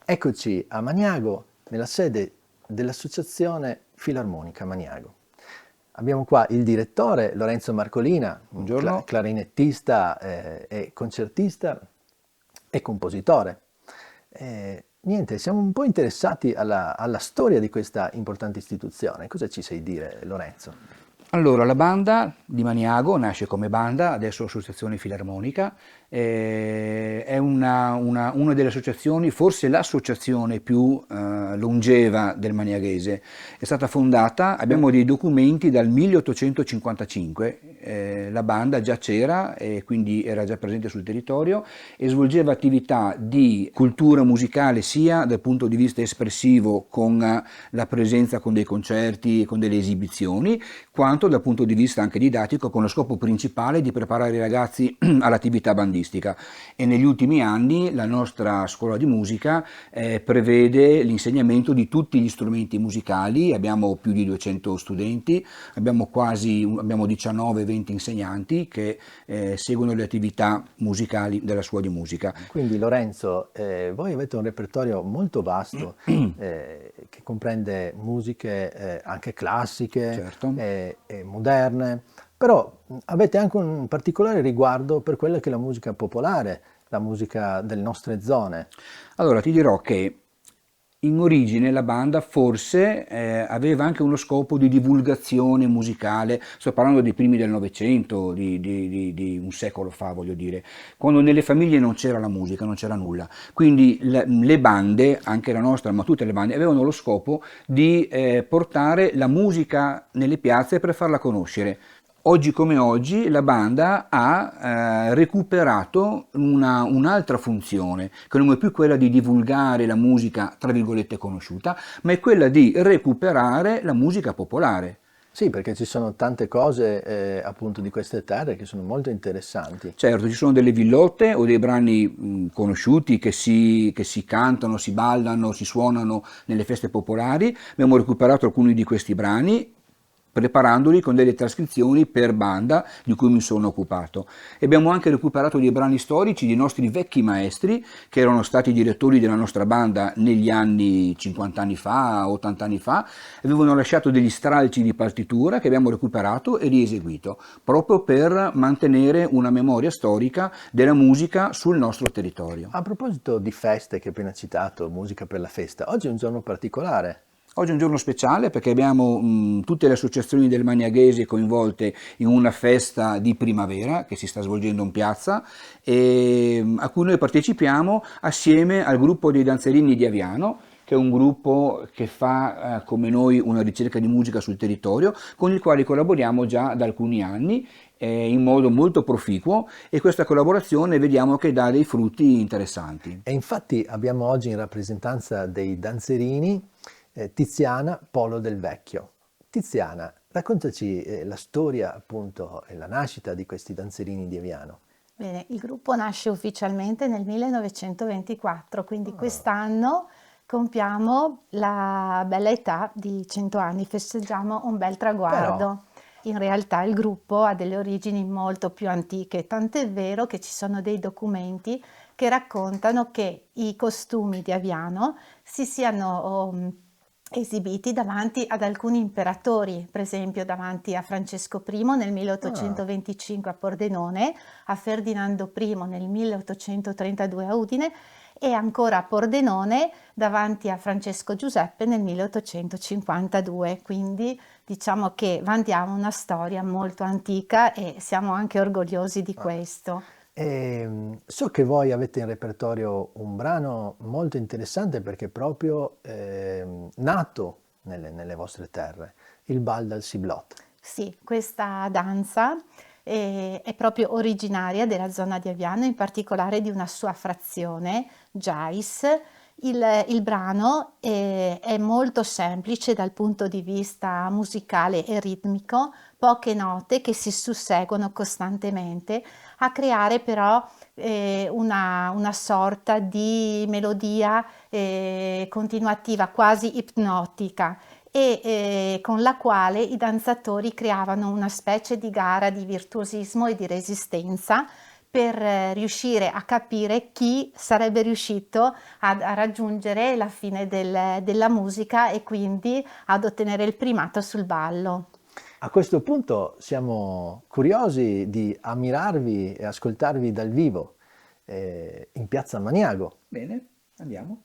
Eccoci a Maniago, nella sede dell'Associazione Filarmonica Maniago. Abbiamo qua il direttore Lorenzo Marcolina, un Buongiorno. clarinettista e concertista e compositore. Niente, siamo un po' interessati alla storia di questa importante istituzione. Cosa ci sai dire, Lorenzo? Allora, la banda di Maniago nasce come banda, adesso Associazione Filarmonica, è una delle associazioni, forse l'associazione più longeva del Maniaghese. È stata fondata, abbiamo dei documenti dal 1855, la banda già c'era e quindi era già presente sul territorio e svolgeva attività di cultura musicale sia dal punto di vista espressivo con la presenza con dei concerti, con delle esibizioni, quanto dal punto di vista anche didattico con lo scopo principale di preparare i ragazzi all'attività bandistica. E negli ultimi anni la nostra scuola di musica prevede l'insegnamento di tutti gli strumenti musicali, abbiamo più di 200 studenti, abbiamo 19-20 insegnanti che seguono le attività musicali della scuola di musica. Quindi Lorenzo, voi avete un repertorio molto vasto che comprende musiche anche classiche Certo. e moderne, però avete anche un particolare riguardo per quella che è la musica popolare, la musica delle nostre zone. Allora ti dirò che in origine la banda forse aveva anche uno scopo di divulgazione musicale, sto parlando dei primi del Novecento, di un secolo fa, voglio dire, quando nelle famiglie non c'era la musica, non c'era nulla. Quindi le bande, anche la nostra, ma tutte le bande, avevano lo scopo di portare la musica nelle piazze per farla conoscere. Oggi come oggi la banda ha recuperato un'altra funzione, che non è più quella di divulgare la musica tra virgolette conosciuta, ma è quella di recuperare la musica popolare. Sì, perché ci sono tante cose appunto di queste terre che sono molto interessanti. Certo, ci sono delle villotte o dei brani conosciuti che si cantano, si ballano, si suonano nelle feste popolari. Abbiamo recuperato alcuni di questi brani preparandoli con delle trascrizioni per banda di cui mi sono occupato. E abbiamo anche recuperato dei brani storici di nostri vecchi maestri che erano stati direttori della nostra banda negli anni 50 anni fa, 80 anni fa, avevano lasciato degli stralci di partitura che abbiamo recuperato e rieseguito, proprio per mantenere una memoria storica della musica sul nostro territorio. A proposito di feste che hai appena citato, musica per la festa, oggi è un giorno particolare. Oggi è un giorno speciale perché abbiamo tutte le associazioni del Magnaghese coinvolte in una festa di primavera che si sta svolgendo in piazza e a cui noi partecipiamo assieme al gruppo dei danzerini di Aviano, che è un gruppo che fa come noi una ricerca di musica sul territorio, con il quale collaboriamo già da alcuni anni in modo molto proficuo e questa collaborazione vediamo che dà dei frutti interessanti. E infatti abbiamo oggi in rappresentanza dei danzerini Tiziana Polo del Vecchio. Tiziana, raccontaci la storia appunto e la nascita di questi danzerini di Aviano. Bene, il gruppo nasce ufficialmente nel 1924, quindi quest'anno compiamo la bella età di 100 anni, festeggiamo un bel traguardo. In realtà il gruppo ha delle origini molto più antiche, tant'è vero che ci sono dei documenti che raccontano che i costumi di Aviano si siano esibiti davanti ad alcuni imperatori, per esempio davanti a Francesco I nel 1825 a Pordenone, a Ferdinando I nel 1832 a Udine e ancora a Pordenone davanti a Francesco Giuseppe nel 1852. Quindi diciamo che vantiamo una storia molto antica e siamo anche orgogliosi di questo. So che voi avete in repertorio un brano molto interessante perché è proprio nato nelle vostre terre, il Bal dal Siblot. Sì, questa danza è proprio originaria della zona di Aviano, in particolare di una sua frazione, Giais. Il brano è molto semplice dal punto di vista musicale e ritmico, poche note che si susseguono costantemente, a creare però una sorta di melodia continuativa, quasi ipnotica, e con la quale i danzatori creavano una specie di gara di virtuosismo e di resistenza per riuscire a capire chi sarebbe riuscito a raggiungere la fine della musica e quindi ad ottenere il primato sul ballo. A questo punto siamo curiosi di ammirarvi e ascoltarvi dal vivo in Piazza Maniago. Bene, andiamo.